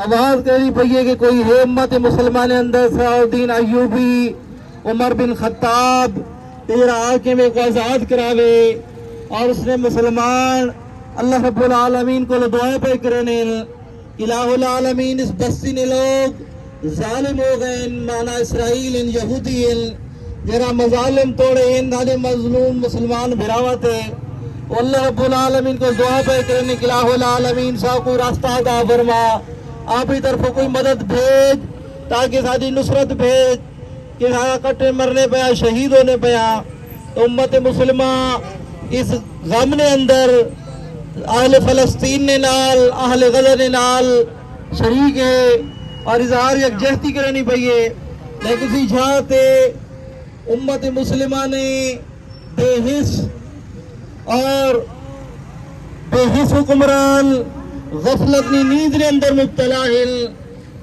آواز کرنی پڑی کہ کوئی ہے امت مسلمان اندر صلاح ایوبی عمر بن خطاب تیرا آکے میں کو آزاد کراوے اور اس نے مسلمان اللہ رب العالمین کو دعائیں پہ کرنے الہ العالمین اس بستی نے لوگ ظالم ہو گئے مانا اسرائیل ان یہودی جرا مظالم توڑے نالے مظلوم مسلمان بھراوت ہے اللہ رب العالمین کو دعا پہ کرنے کہ الہ العالمین سا کوئی راستہ دا فرما آپ ہی طرف کوئی مدد بھیج تاکہ ساری نصرت بھیج کہ کٹے مرنے پیا شہید ہونے پیا تو امت مسلمہ اس غم نے اندر اہل فلسطین نے نال اہل غزہ نے نال شریک ہے اور اظہار یکجہتی کرنی پئیے لیکن اسی جھاتے امت مسلمہ نے بے حس اور بے حس حکمران غفلت نی نیند نے اندر مبتلا ہل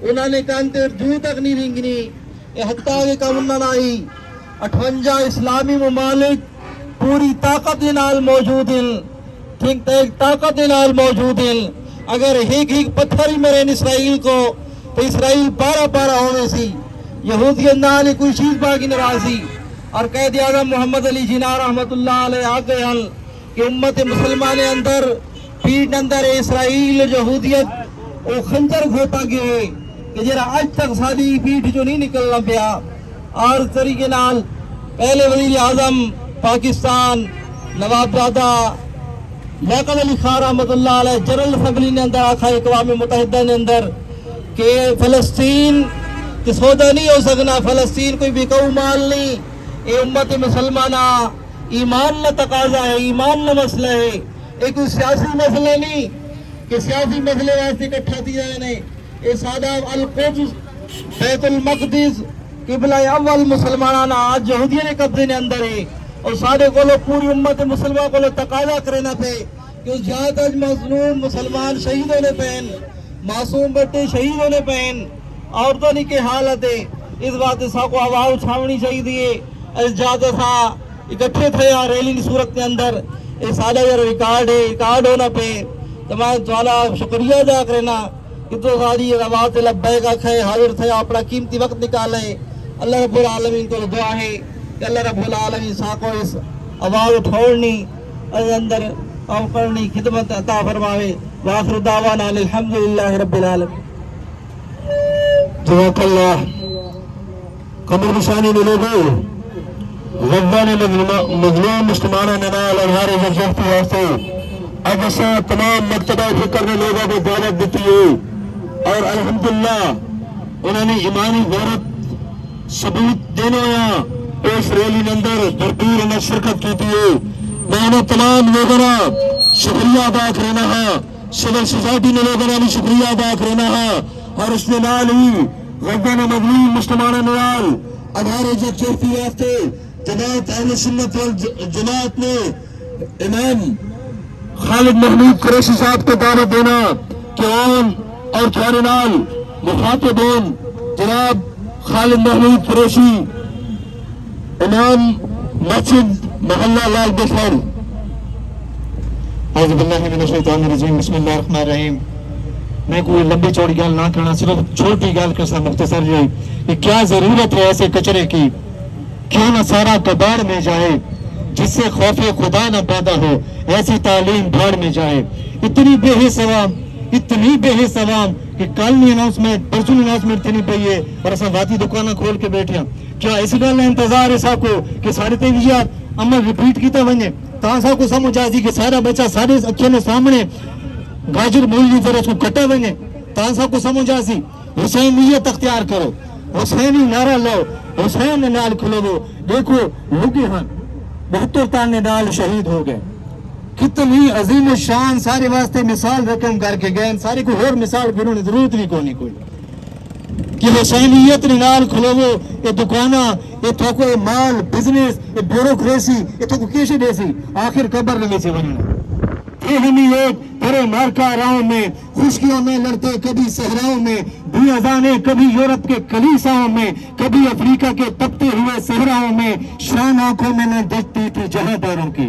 انہوں نے کانتے جو تک نہیں رنگنی حتیٰ کہ کم نہ آئی 58 اسلامی ممالک پوری طاقت نال موجود ہیں ٹھیک طاقت نال موجود ہیں اگر ہیک پتھر ہی مرے اسرائیل کو تو اسرائیل پارا پارا ہونے سی یہودیت نال کوئی چیز باقی ناراضی اور قائد اعظم محمد علی جناح رحمت اللہ علیہ آگے حل کہ امت مسلمان اندر پیٹ اندر اسرائیل یہودیت وہ خنجر گھوتا گئے کہ جرا آج تک ساری پیٹ جو نہیں نکلنا پیا اور طریقے نال پہلے وزیر اعظم پاکستان نواب زادہ لیاقت علی خان رحمت اللہ علیہ جنرل اسمبلی نے اندر آکھا اقوام متحدہ نے اندر کہ فلسطین کی سودا نہیں ہو سکنا فلسطین کوئی بکاؤ مال نہیں اے امت مسلمانہ ایمان نہ تقاضا ہے ایمان نہ مسئلہ ہے ایک کوئی سیاسی مسئلہ نہیں کہ سیاسی مسئلے واسطے اکٹھا دیا ہے اے سادہ القدس بیت المقدس قبلہ اول مسلمانہ آج یہودیہ نے قبضے نے اندر ہے اور سارے کو لوگ پوری امت مسلمہ کو لوگ تقاضا کرنا پہ کہ اس جہاں آج مظلوم مسلمان شہید ہونے پہن معصوم بٹے شہید ہونے پہن عورتوں نے کے حالت ہے اس بات سا کو آواز اٹھاونی چاہیے دیئے اس جہاں تھا اکٹھے تھے ریلی کی صورت کے اندر اس سالہ یہ ریکارڈ ہونا پہ تمام سوالا شکریہ ادا کرنا کہ تو ساری آواز لبیک کھائے حاضر تھے اپنا قیمتی وقت نکالے اللہ رب العالمین کو دعا ہے کہ اللہ رب العالمین ساکو اس آواز اٹھوڑنی اندر کام کرنی خدمت عطا فرماوے وآخر دعوانا الحمدللہ رب العالمین جزاک اللہ قمر نشانی نے لوگوں غزہ نے مظلوم مسلمانہ ننال انہار وزرفتی واسطے اب اسا تمام مکتبہ فکر نے لوگوں کو دعوت دیتی ہے اور الحمدللہ انہوں نے ایمانی غیرت ثبوت دینے آیا اس ریلی کے اندر بھرپور انہیں شرکت کی تھی میں انہیں تمام لوگوں شکریہ ادا کرنا ہے سول سوسائٹی نے لوگوں نے شکریہ ادا کرنا ہے اور اس نے نال ہی غزہ نے مظلوم مسلمانہ نال انہار وزرفتی واسطے جماعت اہل سنت والجماعت نے امام خالد محمود قریشی صاحب کو دعوت دینا کہ آن اور تھوڑے نال مخاطبین جناب خالد محمود قریشی امام مسجد محلہ لال بخار اعوذ باللہ من الشیطان الرجیم بسم اللہ الرحمن الرحیم میں کوئی لمبی چوڑی گال نہ کرنا صرف چھوٹی گال کرنا مختصر یہ کہ کیا ضرورت ہے ایسے کچرے کی کیوں نہ سارا کباڑ میں جائے جس سے خوف خدا نہ پیدا ہو ایسی تعلیم بھاڑ میں جائے اتنی بے حس عوام کہ کل نہیں اناؤنسمنٹ پرسوں اناؤنسمنٹ تھی نہیں پئی ہے اور اصل واتی دکانہ کھول کے بیٹھے کیا اس گل انتظار ہے ساکو کہ سارے تیویات عمل ریپیٹ کیتا ونے تاں ساکو سمجھ آجی کہ سارا بچہ سارے اکھیوں نے سامنے گاجر مولی ذرا اس کو کٹا ونے تاں ساکو سمجھ آسی حسینیت اختیار کرو حسینی نعرہ لو حسین نال کھلو گو دیکھو لوگے ہاں 72 تانے نال شہید ہو گئے کتنی عظیم شان سارے واسطے مثال رقم کر کے گئے سارے کو اور مثال پھروں نے ضرورت نہیں کوئی کہ حسینیت نال کھلو گو یہ دکانہ یہ تھوکو یہ مال بزنس یہ بیوروکریسی یہ تھوکو کیسے دے سی آخر قبر لگے سے بننا یہ ہمیں ایک پھرے مارکا راہوں میں خشکیوں میں لڑتے کبھی صحراؤں میں بھی ازانے کبھی یورپ کے کلیساؤں میں کبھی افریقہ کے تپتے ہوئے صحراؤں میں شان آنکھوں میں نہ دیکھتی تھی جہاں داروں کی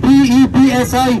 PEPSI